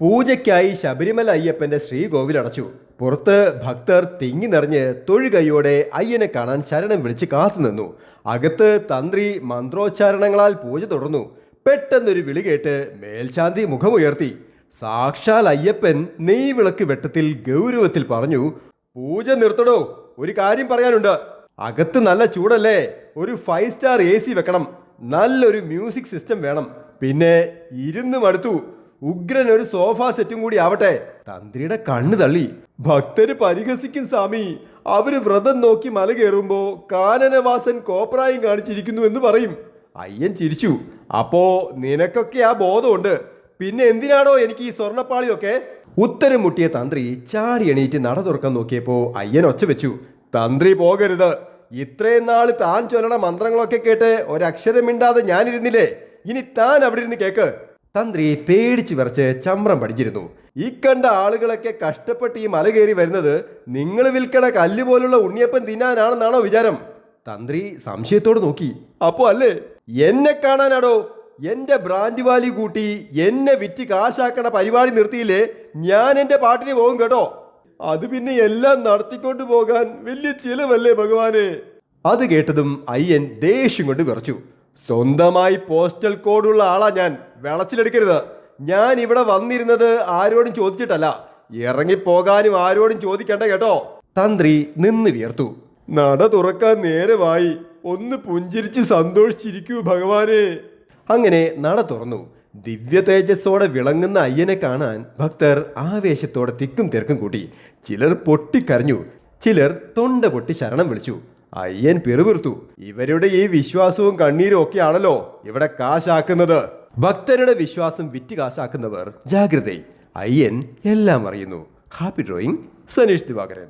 പൂജയ്ക്കായി ശബരിമല അയ്യപ്പന്റെ ശ്രീകോവിൽ അടച്ചു. പുറത്ത് ഭക്തർ തിങ്ങി നിറഞ്ഞ് തൊഴുകൈയോടെ അയ്യനെ കാണാൻ ശരണം വിളിച്ച് കാത്തുനിന്നു. അകത്ത് തന്ത്രി മന്ത്രോച്ചാരണങ്ങളാൽ പൂജ തുടർന്നു. പെട്ടെന്നൊരു വിളി കേട്ട് മേൽശാന്തി മുഖമുയർത്തി. സാക്ഷാൽ അയ്യപ്പൻ നെയ്വിളക്ക് വെട്ടത്തിൽ ഗൗരവത്തിൽ പറഞ്ഞു, പൂജ നിർത്തടോ, ഒരു കാര്യം പറയാനുണ്ട്. അകത്ത് നല്ല ചൂടല്ലേ, ഒരു 5 സ്റ്റാർ AC വെക്കണം, നല്ലൊരു മ്യൂസിക് സിസ്റ്റം വേണം, പിന്നെ ഇരുന്ന് മടുത്തു, ഉഗ്രൻ ഒരു സോഫ സെറ്റും കൂടി ആവട്ടെ. തന്ത്രിയുടെ കണ്ണ് തള്ളി. ഭക്തര് പരിഹസിക്കും സ്വാമി, അവര് വ്രതം നോക്കി മല കയറുമ്പോ കാനനവാസൻ കോപ്രായം കാണിച്ചിരിക്കുന്നു എന്ന് പറയും. അയ്യൻ ചിരിച്ചു. അപ്പോ നിനക്കൊക്കെ ആ ബോധമുണ്ട്, പിന്നെ എന്തിനാണോ എനിക്ക് ഈ സ്വർണ്ണപ്പാളിയൊക്കെ? ഉത്തരം മുട്ടിയ തന്ത്രി ചാടി എണീറ്റ് നട തുറക്കാൻ നോക്കിയപ്പോ അയ്യൻ ഒച്ച വെച്ചു. തന്ത്രി പോകരുത്, ഇത്രയും നാള് താൻ ചൊല്ലണ മന്ത്രങ്ങളൊക്കെ കേട്ട് ഒരക്ഷരം മിണ്ടാതെ ഞാനിരുന്നില്ലേ, ഇനി താൻ അവിടെ ഇരുന്ന് കേക്ക്. തന്ത്രി പേടിച്ച് വിറച്ച് ചമ്രം പഠിച്ചിരുന്നു. ഈ കണ്ട ആളുകളൊക്കെ കഷ്ടപ്പെട്ട് ഈ മല കയറി വരുന്നത് നിങ്ങൾ വിൽക്കണ കല്ല് പോലുള്ള ഉണ്ണിയപ്പൻ തിന്നാനാണെന്നാണോ വിചാരം? തന്ത്രി സംശയത്തോട് നോക്കി. അപ്പോ അല്ലേ, എന്നെ കാണാനാടോ? എന്റെ ബ്രാൻഡ് വാലി കൂട്ടി എന്നെ വിറ്റ് കാശാക്കണ പരിപാടി നിർത്തിയില്ലേ, ഞാൻ എന്റെ പാട്ടിന് പോകും കേട്ടോ. അത് പിന്നെ എല്ലാം നടത്തിക്കൊണ്ടു പോകാൻ വലിയ ചിലവല്ലേ ഭഗവാനെ? അത് കേട്ടതും അയ്യൻ ദേഷ്യം കൊണ്ട് വിറച്ചു. സ്വന്തമായി പോസ്റ്റൽ കോഡുള്ള ആളാ ഞാൻ, വിളച്ചിലെടുക്കരുത്. ഞാൻ ഇവിടെ വന്നിരുന്നത് ആരോടും ചോദിച്ചിട്ടല്ല, ഇറങ്ങിപ്പോകാനും ആരോടും ചോദിക്കണ്ട കേട്ടോ. തന്ത്രി നിന്ന് വിയർത്തു. നട തുറക്കാൻ നേരമായി, ഒന്ന് പുഞ്ചിരിച്ച് സന്തോഷിച്ചിരിക്കൂ ഭഗവാനെ. അങ്ങനെ നട തുറന്നു. ദിവ്യ തേജസ്സോടെ വിളങ്ങുന്ന അയ്യനെ കാണാൻ ഭക്തർ ആവേശത്തോടെ തിക്കും തിരക്കും കൂട്ടി. ചിലർ പൊട്ടിക്കരഞ്ഞു, ചിലർ തൊണ്ട പൊട്ടി ശരണം വിളിച്ചു. അയ്യൻ പിറുപിറുത്തു. ഇവരുടെ ഈ വിശ്വാസവും കണ്ണീരും ഒക്കെയാണല്ലോ ഇവിടെ കാശാക്കുന്നത്. ഭക്തരുടെ വിശ്വാസം വിറ്റ് കാശാക്കുന്നവർ ജാഗ്രത. അയ്യൻ എല്ലാം അറിയുന്നു. Happy drawing, Saneesh Divakaran.